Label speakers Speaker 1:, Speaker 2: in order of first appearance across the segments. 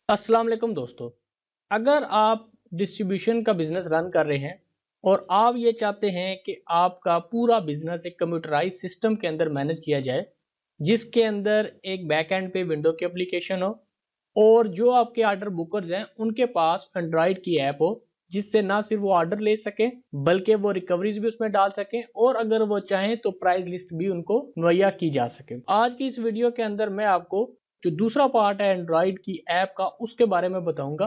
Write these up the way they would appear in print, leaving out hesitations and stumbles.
Speaker 1: अस्सलाम वालेकुम दोस्तों। अगर आप डिस्ट्रीब्यूशन का बिजनेस रन कर रहे हैं और आप ये चाहते हैं कि आपका पूरा बिजनेस एक कंप्यूटराइज सिस्टम के अंदर मैनेज किया जाए, जिसके अंदर एक बैक एंड पे विंडो की एप्लीकेशन हो और जो आपके ऑर्डर बुकर्स हैं उनके पास एंड्रॉइड की ऐप हो, जिससे ना सिर्फ वो ऑर्डर ले सकें बल्कि वो रिकवरीज भी उसमें डाल सकें और अगर वो चाहें तो प्राइस लिस्ट भी उनको मुहैया की जा सके। आज की इस वीडियो के अंदर मैं आपको जो दूसरा पार्ट है एंड्रॉइड की ऐप का उसके बारे में बताऊंगा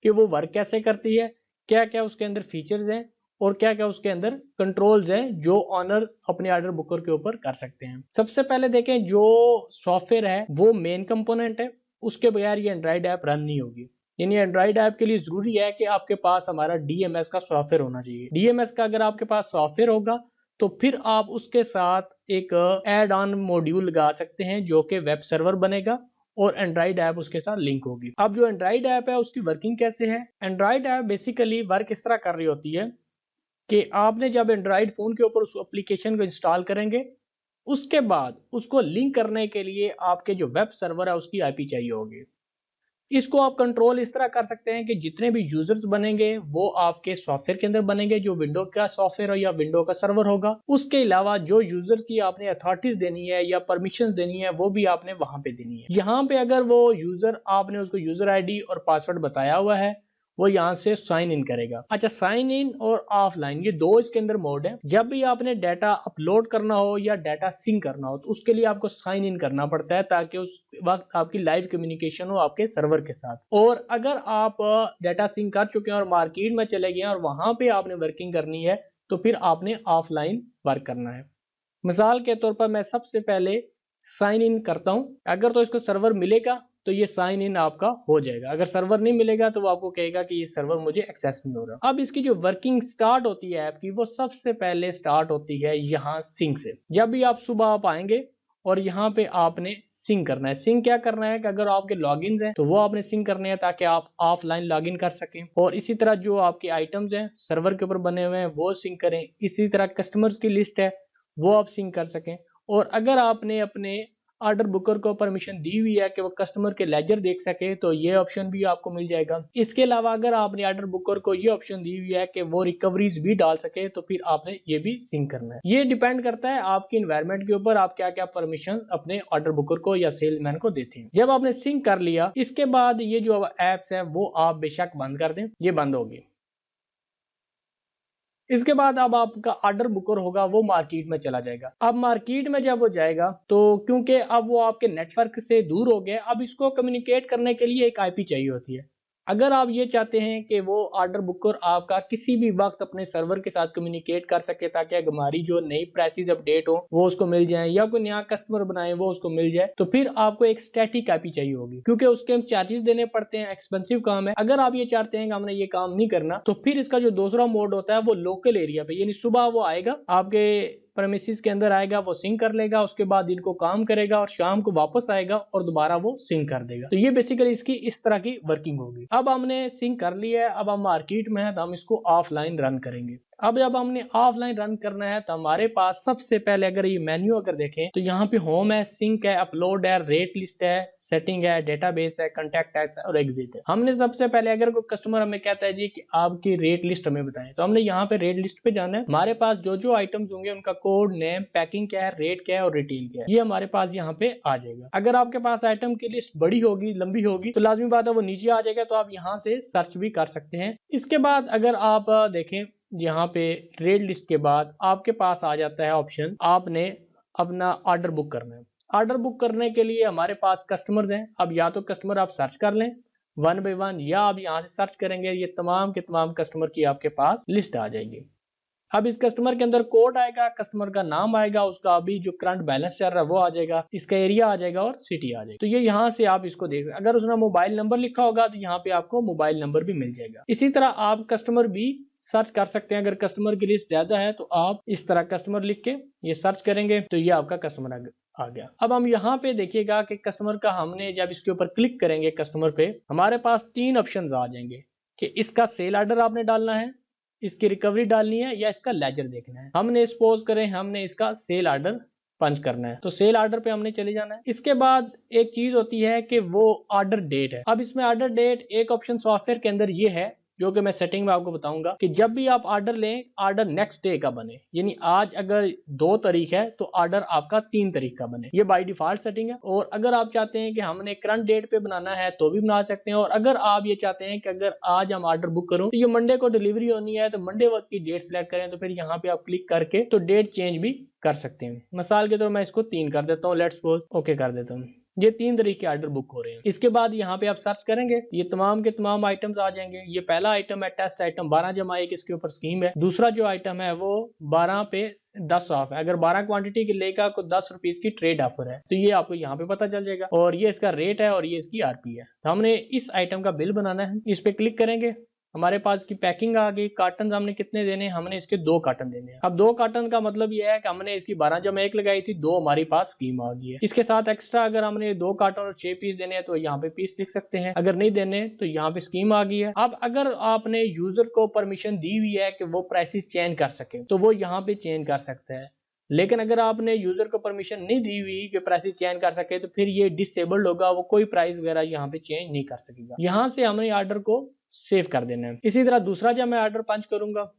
Speaker 1: कि वो वर्क कैसे करती है, क्या क्या उसके अंदर फीचर्स हैं और क्या क्या उसके अंदर कंट्रोल्स हैं जो ऑनर अपने ऑर्डर बुकर के ऊपर कर सकते हैं। सबसे पहले देखें, जो सॉफ्टवेयर है वो मेन कंपोनेंट है, उसके बगैर ये एंड्रॉइड ऐप रन नहीं होगी। यानी एंड्रॉइड ऐप के लिए जरूरी है कि आपके पास हमारा डीएमएस का सॉफ्टवेयर होना चाहिए। डीएमएस का अगर आपके पास सॉफ्टवेयर होगा तो फिर आप उसके साथ एक एड ऑन मॉड्यूल लगा सकते हैं जो कि वेब सर्वर बनेगा और एंड्रॉइड ऐप उसके साथ लिंक होगी। अब जो एंड्रॉइड ऐप है उसकी वर्किंग कैसे है? एंड्रॉइड ऐप बेसिकली वर्क इस तरह कर रही होती है कि आपने जब एंड्रॉइड फोन के ऊपर उस एप्लीकेशन को इंस्टॉल करेंगे, उसके बाद उसको लिंक करने के लिए आपके जो वेब सर्वर है उसकी आईपी चाहिए होगी। इसको आप कंट्रोल इस तरह कर सकते हैं कि जितने भी यूजर्स बनेंगे वो आपके सॉफ्टवेयर के अंदर बनेंगे, जो विंडो का सॉफ्टवेयर हो या विंडो का सर्वर होगा। उसके अलावा जो यूजर की आपने अथॉरिटीज देनी है या परमिशन देनी है वो भी आपने वहां पे देनी है। यहाँ पे अगर वो यूजर, आपने उसको यूजर आईडी और पासवर्ड बताया हुआ है, वो यहाँ से साइन इन करेगा। अच्छा, साइन इन और ऑफलाइन ये दो इसके अंदर मोड है। जब भी आपने डाटा अपलोड करना हो या डाटा सिंक करना हो तो उसके लिए आपको साइन इन करना पड़ता है ताकि उस वक्त आपकी लाइव कम्युनिकेशन हो आपके सर्वर के साथ। और अगर आप डाटा सिंक कर चुके हैं और मार्केट में चले गए हैं और वहां पे आपने वर्किंग करनी है तो फिर आपने ऑफलाइन वर्क करना है। मिसाल के तौर पर मैं सबसे पहले साइन इन करता हूं। अगर तो इसको सर्वर मिलेगा तो ये साइन इन आपका हो जाएगा, अगर सर्वर नहीं मिलेगा तो वो आपको कहेगा कि ये सर्वर मुझे एक्सेस नहीं हो रहा। अब इसकी जो वर्किंग स्टार्ट होती है ऐप की, वो सबसे पहले स्टार्ट होती है यहाँ सिंक से। जब भी आप सुबह आप आएंगे और यहाँ पे आपने सिंक करना है। सिंक क्या करना है कि अगर आपके लॉगिन हैं तो वो आपने सिंक करने हैं ताकि आप ऑफलाइन लॉगिन कर सकें, और इसी तरह जो आपके आइटम्स हैं सर्वर के ऊपर बने हुए हैं वो सिंक करें। इसी तरह कस्टमर्स की लिस्ट है वो आप सिंक कर सकें। और अगर आपने अपने ऑर्डर बुकर को परमिशन दी हुई है कि वो कस्टमर के लेजर देख सके तो ये ऑप्शन भी आपको मिल जाएगा। इसके अलावा अगर आपने ऑर्डर बुकर को ये ऑप्शन दी हुई है कि वो रिकवरीज भी डाल सके तो फिर आपने ये भी सिंक करना है। ये डिपेंड करता है आपकी इन्वायरमेंट के ऊपर, आप क्या क्या परमिशन अपने ऑर्डर बुकर को या सेल्समैन को देते हैं। जब आपने सिंक कर लिया, इसके बाद ये जो एप्स है वो आप बेशक बंद कर दें, ये बंद होगी। इसके बाद अब आपका ऑर्डर बुकर होगा वो मार्केट में चला जाएगा। अब मार्केट में जब वो जाएगा तो क्योंकि अब वो आपके नेटवर्क से दूर हो गया, अब इसको कम्युनिकेट करने के लिए एक आईपी चाहिए होती है। अगर आप ये चाहते हैं कि वो ऑर्डर बुकर आपका किसी भी वक्त अपने सर्वर के साथ कम्युनिकेट कर सके ताकि हमारी जो नई प्राइसेस अपडेट हो वो उसको मिल जाए या कोई नया कस्टमर बनाए वो उसको मिल जाए, तो फिर आपको एक स्टैटिक आईपी चाहिए होगी क्योंकि उसके हम चार्जेस देने पड़ते हैं, एक्सपेंसिव काम है। अगर आप ये चाहते हैं कि हमने ये काम नहीं करना तो फिर इसका जो दूसरा मोड होता है वो लोकल एरिया पे, यानी सुबह वो आएगा आपके प्रेमिसेस के अंदर आएगा, वो सिंक कर लेगा, उसके बाद इनको काम करेगा और शाम को वापस आएगा और दोबारा वो सिंक कर देगा। तो ये बेसिकली इसकी इस तरह की वर्किंग होगी। अब हमने सिंक कर लिया है, अब हम मार्केट में है तो हम इसको ऑफलाइन रन करेंगे। अब जब हमने ऑफलाइन रन करना है तो हमारे पास सबसे पहले अगर ये मेन्यू अगर देखें तो यहाँ पे होम है, सिंक है, अपलोड है, रेट लिस्ट है, सेटिंग है, डेटाबेस है, कॉन्टैक्ट है और एग्जिट है। हमने सबसे पहले अगर कोई कस्टमर हमें कहता है जी कि आपकी रेट लिस्ट हमें बताएं, तो हमने यहाँ पे रेट लिस्ट पे जाना है। हमारे पास जो जो आइटम्स होंगे उनका कोड, नेम, पैकिंग क्या है, रेट क्या है और रिटेल क्या है, ये हमारे पास यहाँ पे आ जाएगा। अगर आपके पास आइटम की लिस्ट बड़ी होगी, लंबी होगी, तो लाजमी बात है वो नीचे आ जाएगा, तो आप यहाँ से सर्च भी कर सकते हैं। इसके बाद अगर आप देखें यहाँ पे रेट लिस्ट के बाद आपके पास आ जाता है ऑप्शन, आपने अपना ऑर्डर बुक करना है। ऑर्डर बुक करने के लिए हमारे पास कस्टमर्स हैं। अब या तो कस्टमर आप सर्च कर लें वन बाय वन, या आप यहाँ से सर्च करेंगे ये तमाम के तमाम कस्टमर की आपके पास लिस्ट आ जाएगी। अब इस कस्टमर के अंदर कोड आएगा, कस्टमर का नाम आएगा, उसका अभी जो करंट बैलेंस चल रहा है वो आ जाएगा, इसका एरिया आ जाएगा और सिटी आ जाएगी। तो ये यहाँ से आप इसको देख सकते हैं। अगर उसने मोबाइल नंबर लिखा होगा तो यहाँ पे आपको मोबाइल नंबर भी मिल जाएगा। इसी तरह आप कस्टमर भी सर्च कर सकते हैं। अगर कस्टमर की लिस्ट ज्यादा है तो आप इस तरह कस्टमर लिख के ये सर्च करेंगे तो ये आपका कस्टमर आ गया। अब हम यहाँ पे देखिएगा कि कस्टमर का, हमने जब इसके ऊपर क्लिक करेंगे कस्टमर पे, हमारे पास तीन ऑप्शन आ जाएंगे कि इसका सेल ऑर्डर आपने डालना है, इसकी रिकवरी डालनी है या इसका लेजर देखना है। हमने सपोज करें हमने इसका सेल ऑर्डर पंच करना है। तो सेल ऑर्डर पे हमने चले जाना है। इसके बाद एक चीज होती है कि वो ऑर्डर डेट है। अब इसमें ऑर्डर डेट एक ऑप्शन सॉफ्टवेयर के अंदर ये है, जो कि मैं सेटिंग में आपको बताऊंगा, कि जब भी आप ऑर्डर लें, ऑर्डर नेक्स्ट डे का बने। यानी आज अगर 2 तारीख है तो ऑर्डर आपका 3 तारीख का बने। ये बाय डिफॉल्ट सेटिंग है। और अगर आप चाहते हैं कि हमने करंट डेट पे बनाना है तो भी बना सकते हैं। और अगर आप ये चाहते हैं कि अगर आज हम ऑर्डर बुक करूं तो ये मंडे को डिलीवरी होनी है, तो मंडे वक्त की डेट सेलेक्ट करें, तो फिर यहाँ पे आप क्लिक करके तो डेट चेंज भी कर सकते हैं। मिसाल के तौर मैं इसको 3 कर देता हूँ, लेट्स सपोज ओके कर देता हूँ। ये 3 तारीख के ऑर्डर बुक हो रहे हैं। इसके बाद यहाँ पे आप सर्च करेंगे, ये तमाम के तमाम आइटम्स आ जाएंगे। ये पहला आइटम है टेस्ट आइटम 12/1, इसके ऊपर स्कीम है। दूसरा जो आइटम है वो 12 पे 10 ऑफ है। अगर 12 क्वांटिटी की लेगा तो 10 रुपीज की ट्रेड ऑफर है। तो ये आपको यहाँ पे पता चल जाएगा। और ये इसका रेट है और ये इसकी आरपी है। तो हमने इस आइटम का बिल बनाना है। इस पे क्लिक करेंगे, हमारे पास की पैकिंग आ गई। कार्टन हमने कितने देने, हमने इसके 2 कार्टन देने हैं। अब 2 कार्टन का मतलब यह है कि हमने इसकी 12/1 लगाई थी, 2 हमारी पास स्कीम आ गई है। इसके साथ एक्स्ट्रा अगर हमने 2 कार्टन और 6 पीस देने हैं तो यहाँ पे पीस लिख सकते हैं। अगर नहीं देने तो यहाँ पे स्कीम आ गई है। अब अगर आपने यूजर को परमिशन दी हुई है कि वो प्राइसेस चेंज कर सके तो वो यहाँ पे चेंज कर सकते हैं। लेकिन अगर आपने यूजर को परमिशन नहीं दी हुई कि प्राइस चेंज कर सके तो फिर ये डिसेबल्ड होगा, वो कोई प्राइस वगैरह यहाँ पे चेंज नहीं कर सकेगा। यहाँ से हमने ऑर्डर को सेव कर देना है। इसी तरह दूसरा जब मैं ऑर्डर पंच करूंगा,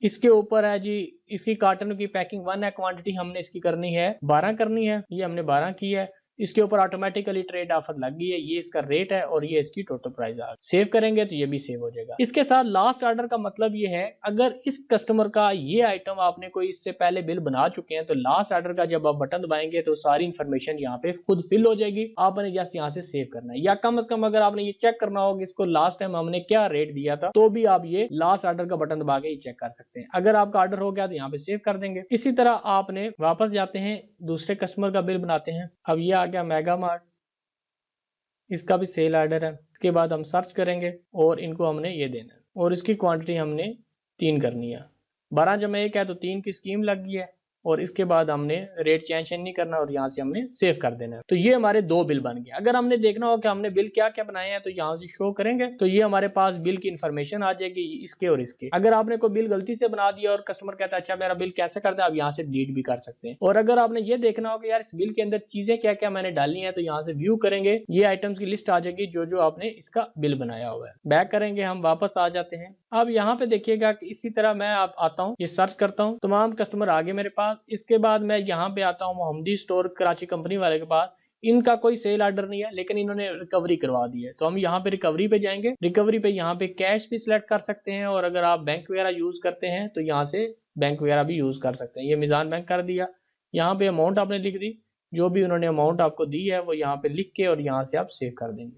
Speaker 1: इसके ऊपर है जी, इसकी कार्टन की पैकिंग 1 है, क्वांटिटी हमने इसकी करनी है 12 करनी है। ये हमने 12 की है। इसके ऊपर ऑटोमेटिकली ट्रेड ऑफर लग गई है। ये इसका रेट है और ये इसकी टोटल प्राइस है। सेव करेंगे तो ये भी सेव हो जाएगा। इसके साथ लास्ट ऑर्डर का मतलब ये है, अगर इस कस्टमर का ये आइटम आपने कोई इससे पहले बिल बना चुके हैं तो लास्ट ऑर्डर का जब आप बटन दबाएंगे तो सारी इंफॉर्मेशन यहाँ पे खुद फिल हो जाएगी। आपने जस्ट यहाँ से सेव करना है। या कम से कम अगर आपने ये चेक करना होगा इसको लास्ट टाइम हमने क्या रेट दिया था, तो भी आप ये लास्ट ऑर्डर का बटन दबा के ही चेक कर सकते हैं। अगर आपका ऑर्डर हो गया तो यहाँ पे सेव कर देंगे। इसी तरह आपने वापस जाते हैं, दूसरे कस्टमर का बिल बनाते हैं। अब ये आ गया मेगा मार्ट, इसका भी सेल ऑर्डर है। इसके बाद हम सर्च करेंगे और इनको हमने ये देना है और इसकी क्वांटिटी हमने 3 करनी है। 12/1 है तो 3 की स्कीम लग गई है। और इसके बाद हमने रेट चेंज नहीं करना और यहाँ से हमने सेव कर देना है। तो ये हमारे 2 बिल बन गए। अगर हमने देखना हो कि हमने बिल क्या क्या बनाए हैं तो यहाँ से शो करेंगे तो ये हमारे पास बिल की इन्फॉर्मेशन आ जाएगी, इसके और इसके। अगर आपने कोई बिल गलती से बना दिया और कस्टमर कहता है अच्छा मेरा बिल कैंसिल कर दे, आप यहाँ से डिलीट भी कर सकते हैं। और अगर आपने ये देखना हो कि यार इस बिल के अंदर चीजें क्या क्या मैंने डाली है तो यहाँ से व्यू करेंगे, ये आइटम्स की लिस्ट आ जाएगी जो जो आपने इसका बिल बनाया हुआ है। बैक करेंगे, हम वापस आ जाते हैं। अब यहाँ पे देखिएगा कि इसी तरह मैं आता हूँ, ये सर्च करता हूँ, तमाम कस्टमर आगे मेरे पास। इसके बाद मैं यहाँ पे आता हूँ मोहम्मदी स्टोर कराची कंपनी वाले के पास। इनका कोई सेल ऑर्डर नहीं है लेकिन इन्होंने रिकवरी करवा दी है। तो हम यहाँ पे रिकवरी पे जाएंगे। रिकवरी पे यहाँ पे कैश भी सिलेक्ट कर सकते हैं और अगर आप बैंक वगैरह यूज करते हैं तो यहाँ से बैंक वगैरह भी यूज कर सकते हैं। ये मिजान बैंक कर दिया। यहाँ पे अमाउंट आपने लिख दी, जो भी उन्होंने अमाउंट आपको दी है वो यहाँ पे लिख के और यहाँ से आप सेव कर देंगे।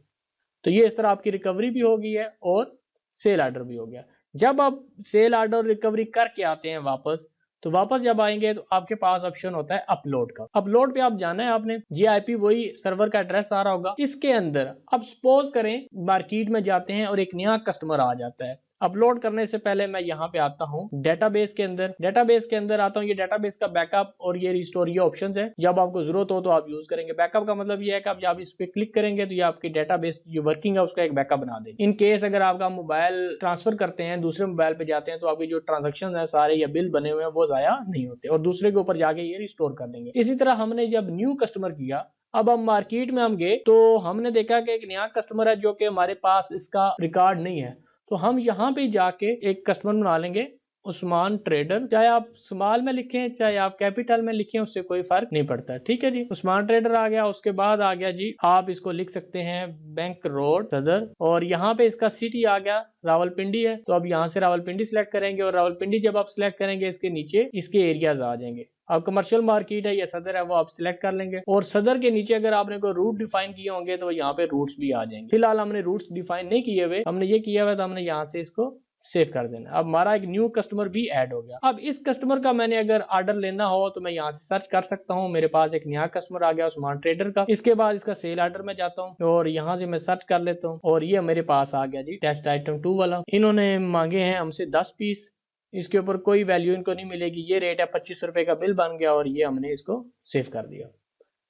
Speaker 1: तो ये इस तरह आपकी रिकवरी भी हो गई है और सेल ऑर्डर भी हो गया। जब आप सेल ऑर्डर रिकवरी करके आते हैं वापस, तो वापस जब आएंगे तो आपके पास ऑप्शन होता है अपलोड का। अपलोड पे आप जाना है, आपने जीआईपी वही सर्वर का एड्रेस आ रहा होगा। इसके अंदर अब सपोज करें मार्केट में जाते हैं और एक नया कस्टमर आ जाता है। अपलोड करने से पहले मैं यहाँ पे आता हूँ डेटाबेस के अंदर। डेटाबेस के अंदर आता हूँ, ये डेटाबेस का बैकअप और ये रिस्टोर, ये ऑप्शंस है। जब आपको जरूरत हो तो आप यूज करेंगे। बैकअप का मतलब ये है कि आप जब इस पे क्लिक करेंगे तो ये आपकी डेटाबेस जो वर्किंग है उसका एक बैकअप बना देगी। इन केस अगर आपका मोबाइल ट्रांसफर करते हैं, दूसरे मोबाइल पे जाते हैं, तो आपके जो ट्रांजेक्शन है सारे या बिल बने हुए हैं वो जाया नहीं होते और दूसरे के ऊपर जाके ये रिस्टोर कर देंगे। इसी तरह हमने जब न्यू कस्टमर किया, अब हम मार्केट में हम गए तो हमने देखा कि एक नया कस्टमर है जो कि हमारे पास इसका रिकॉर्ड नहीं है। तो हम यहाँ पे जाके एक कस्टमर बना लेंगे, उस्मान ट्रेडर। चाहे आप स्मॉल में लिखें चाहे आप कैपिटल में लिखें, उससे कोई फर्क नहीं पड़ता। ठीक है जी, उस्मान ट्रेडर आ गया। उसके बाद आ गया जी, आप इसको लिख सकते हैं बैंक रोड सदर, और यहाँ पे इसका सिटी आ गया रावलपिंडी है। तो अब यहाँ से रावलपिंडी सिलेक्ट करेंगे और रावलपिंडी जब आप सिलेक्ट करेंगे इसके नीचे इसके एरियाज आ जाएंगे। अब कमर्शियल मार्केट है या सदर है वो आप सिलेक्ट कर लेंगे और सदर के नीचे अगर आपने कोई रूट डिफाइन किए होंगे तो यहाँ पे रूट्स भी आ जाएंगे। फिलहाल हमने रूट्स डिफाइन नहीं किए हुए, हमने ये किया हुआ तो हमने यहाँ से इसको सेव कर देना। अब हमारा एक न्यू कस्टमर भी ऐड हो गया। अब इस कस्टमर का मैंने अगर ऑर्डर लेना हो तो मैं यहाँ से सर्च कर सकता हूँ। मेरे पास एक नया कस्टमर आ गया उस्मान ट्रेडर का। इसके बाद इसका सेल ऑर्डर में जाता हूँ और यहाँ से मैं सर्च कर लेता हूँ और ये मेरे पास आ गया जी टेस्ट आइटम 2 वाला। इन्होंने मांगे हैं हमसे 10 पीस। इसके ऊपर कोई वैल्यू इनको नहीं मिलेगी। ये रेट है 25 रुपए का बिल बन गया और ये हमने इसको सेव कर दिया।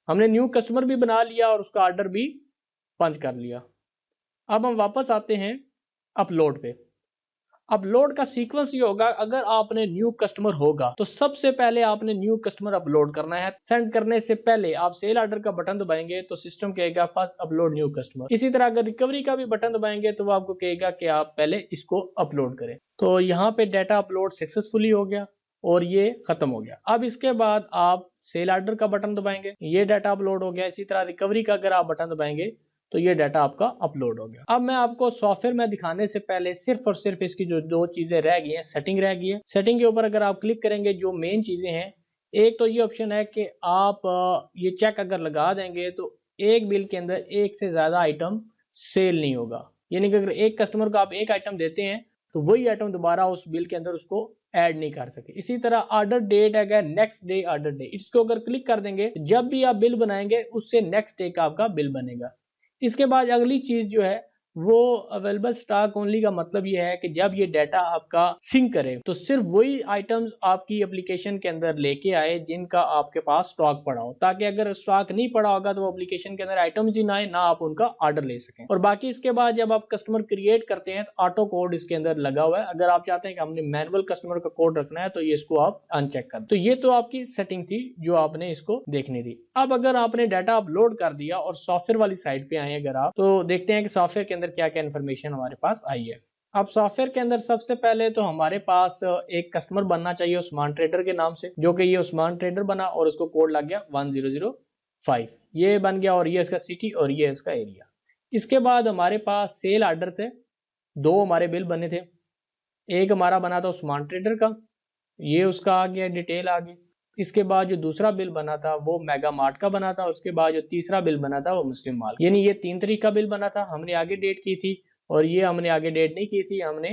Speaker 1: हमने न्यू कस्टमर भी बना लिया और उसका ऑर्डर भी पंच कर लिया। अब हम वापस आते हैं अपलोड पे। अपलोड का सीक्वेंस ये होगा, अगर आपने न्यू कस्टमर होगा तो सबसे पहले आपने न्यू कस्टमर अपलोड करना है। सेंड करने से पहले आप सेल ऑर्डर का बटन दबाएंगे तो सिस्टम कहेगा फर्स्ट अपलोड न्यू कस्टमर। इसी तरह अगर रिकवरी का भी बटन दबाएंगे तो वो आपको कहेगा कि आप पहले इसको अपलोड करें। तो यहाँ पे डाटा अपलोड सक्सेसफुली हो गया और ये खत्म हो गया। अब इसके बाद आप सेल ऑर्डर का बटन दबाएंगे, ये डाटा अपलोड हो गया। इसी तरह रिकवरी का अगर आप बटन दबाएंगे तो ये डाटा आपका अपलोड हो गया। अब मैं आपको सॉफ्टवेयर में दिखाने से पहले सिर्फ और सिर्फ इसकी जो दो चीजें रह गई हैं, सेटिंग रह गई है। सेटिंग के ऊपर अगर आप क्लिक करेंगे, जो मेन चीजें हैं, एक तो ये ऑप्शन है कि आप ये चेक अगर लगा देंगे तो एक बिल के अंदर एक से ज्यादा आइटम सेल नहीं होगा। यानी कि अगर एक कस्टमर को आप एक आइटम देते हैं तो वही आइटम दोबारा उस बिल के अंदर उसको ऐड नहीं कर सके। इसी तरह ऑर्डर डेट है नेक्स्ट डे ऑर्डर डे, इसको अगर क्लिक कर देंगे, जब भी आप बिल बनाएंगे उससे नेक्स्ट डे का आपका बिल बनेगा। इसके बाद अगली चीज जो है वो अवेलेबल स्टॉक ओनली का मतलब ये है कि जब ये डाटा आपका सिंक करे तो सिर्फ वही आइटम्स आपकी एप्लीकेशन के अंदर लेके आए जिनका आपके पास स्टॉक पड़ा हो, ताकि अगर स्टॉक नहीं पड़ा होगा तो वो एप्लीकेशन के अंदर आइटम्स ही ना आए, ना आप उनका ऑर्डर ले सकें। और बाकी इसके बाद जब आप कस्टमर क्रिएट करते हैं तो ऑटो कोड इसके अंदर लगा हुआ है। अगर आप चाहते हैं कि हमने मैनुअल कस्टमर का कोड रखना है तो ये इसको आप अनचेक कर। तो ये तो आपकी सेटिंग थी जो आपने इसको देखनी थी। अब अगर आपने डाटा अपलोड कर दिया और सॉफ्टवेयर वाली साइड पे आए अगर आप, तो देखते हैं कि सॉफ्टवेयर के अंदर क्या क्या इन्फॉर्मेशन हमारे पास आई है। अब सॉफ्टवेयर के अंदर सबसे पहले तो हमारे पास एक कस्टमर बनना चाहिए उस्मान ट्रेडर के नाम से, जो कि ये उस्मान ट्रेडर बना और उसको कोड लग गया 1005, ये बन गया और ये इसका सिटी और ये इसका एरिया। इसके बाद हमारे पास सेल ऑर्डर थे, दो हमारे बिल बने थे। एक हमारा बना था उस्मान ट्रेडर का, ये उसका आ गया, डिटेल आ गई। इसके बाद जो दूसरा बिल बना था वो मेगा मार्ट का बना था। उसके बाद जो तीसरा बिल बना था वो मुस्लिम माल, यानी ये 3 तारीख का बिल बना था, हमने आगे डेट की थी, और ये हमने आगे डेट नहीं की थी, हमने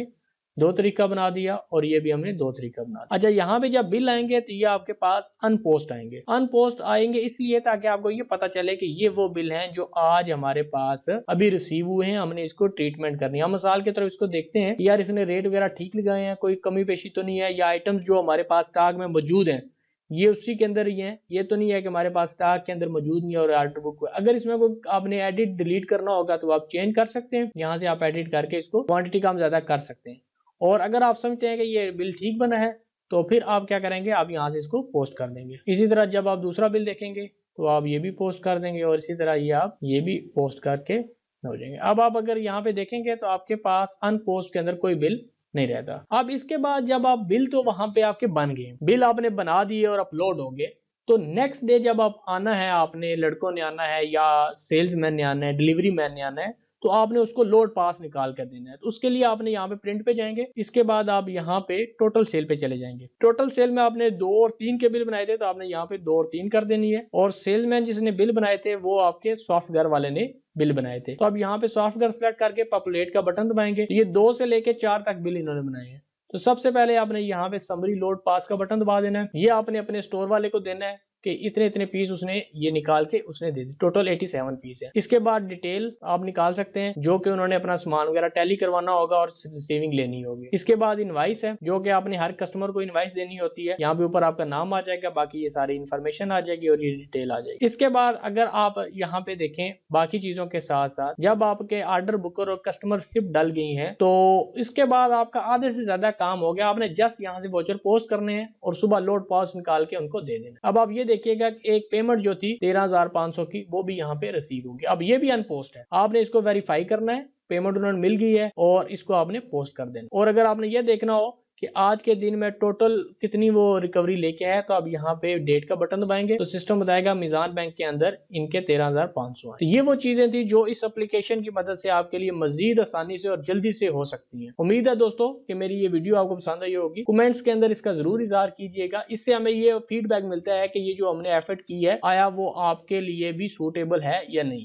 Speaker 1: 2 तारीख का बना दिया, और ये भी हमने 2 तारीख का बना दिया। अच्छा, यहाँ पे जब बिल आएंगे तो ये आपके पास अनपोस्ट आएंगे। अनपोस्ट आएंगे इसलिए ताकि आपको ये पता चले कि ये वो बिल हैं जो आज हमारे पास अभी रिसीव हुए हैं, हमने इसको ट्रीटमेंट करनी है। हम मिसाल की तरफ इसको देखते हैं, यार इसने रेट वगैरह ठीक लगाए हैं, कोई कमी पेशी तो नहीं है, या आइटम्स जो हमारे पास स्टॉक में मौजूद हैं ये उसी के अंदर ही है। ये तो नहीं है कि हमारे पास स्टॉक के अंदर मौजूद नहीं है और ऑर्डर बुक। अगर इसमें कोई आपने एडिट डिलीट करना होगा तो आप चेंज कर सकते हैं, यहाँ से आप एडिट करके इसको क्वांटिटी कम ज्यादा कर सकते हैं। और अगर आप समझते हैं कि ये बिल ठीक बना है तो फिर आप क्या करेंगे, आप यहाँ से इसको पोस्ट कर देंगे। इसी तरह जब आप दूसरा बिल देखेंगे तो आप ये भी पोस्ट कर देंगे, और इसी तरह ये आप ये भी पोस्ट करके हो जाएंगे। अब आप अगर यहाँ पे देखेंगे तो आपके पास अनपोस्ट के अंदर कोई बिल नहीं रहता। अब इसके बाद जब आप बिल तो वहां पे आपके बन गए, बिल आपने बना दिए और अपलोड हो गए, तो नेक्स्ट डे जब आप आना है, आपने लड़कों ने आना है या सेल्समैन ने आना है, डिलीवरी मैन ने आना है, तो आपने उसको लोड पास निकाल कर देना है। तो उसके लिए आपने यहाँ पे प्रिंट पे जाएंगे, इसके बाद आप यहाँ पे टोटल सेल पे चले जाएंगे। टोटल सेल में आपने 2 और 3 के बिल बनाए थे तो आपने यहाँ पे 2 और 3 कर देनी है। और सेल्समैन जिसने बिल बनाए थे वो आपके सॉफ्टवेयर वाले ने बिल बनाए थे, तो अब यहाँ पे सॉफ्टवेयर सेलेक्ट करके पॉपुलेट का बटन दबाएंगे। ये 2 से लेके 4 तक बिल इन्होंने बनाए हैं। तो सबसे पहले आपने यहाँ पे समरी लोड पास का बटन दबा देना है। ये आपने अपने स्टोर वाले को देना है कि इतने इतने पीस उसने ये निकाल के उसने दे दी। टोटल 87 पीस है। इसके बाद डिटेल आप निकाल सकते हैं जो कि उन्होंने अपना सामान वगैरह टैली करवाना होगा और रिसीविंग लेनी होगी। इसके बाद इनवाइस है, जो कि आपने हर कस्टमर को इनवाइस देनी होती है। यहाँ पे ऊपर आपका नाम आ जाएगा, बाकी ये सारी इन्फॉर्मेशन आ जाएगी और ये डिटेल आ जाएगी। इसके बाद अगर आप यहाँ पे देखें बाकी चीजों के साथ साथ, जब आपके ऑर्डर बुकर और कस्टमर शिप डल गई है तो इसके बाद आपका आधे से ज्यादा काम हो गया। आपने जस्ट यहाँ से वाउचर पोस्ट करने हैं और सुबह लोड पास निकाल के उनको दे देना। अब आप ये देखिएगा एक पेमेंट जो थी 13,500 की वो भी यहाँ पे रिसीव होगी। अब ये भी अनपोस्ट है, आपने इसको वेरीफाई करना है, पेमेंट उन्होंने मिल गई है और इसको आपने पोस्ट कर देना। और अगर आपने ये देखना हो कि आज के दिन में टोटल कितनी वो रिकवरी लेके आया, तो अब यहाँ पे डेट का बटन दबाएंगे तो सिस्टम बताएगा मीजान बैंक के अंदर इनके 13,500 है। तो ये वो चीजें थी जो इस एप्लीकेशन की मदद से आपके लिए मजीद आसानी से और जल्दी से हो सकती हैं। उम्मीद है दोस्तों कि मेरी ये वीडियो आपको पसंद आई होगी। कमेंट्स के अंदर इसका जरूर इजहार कीजिएगा, इससे हमें ये फीडबैक मिलता है कि ये जो हमने एफर्ट की है आया वो आपके लिए भी सूटेबल है या नहीं।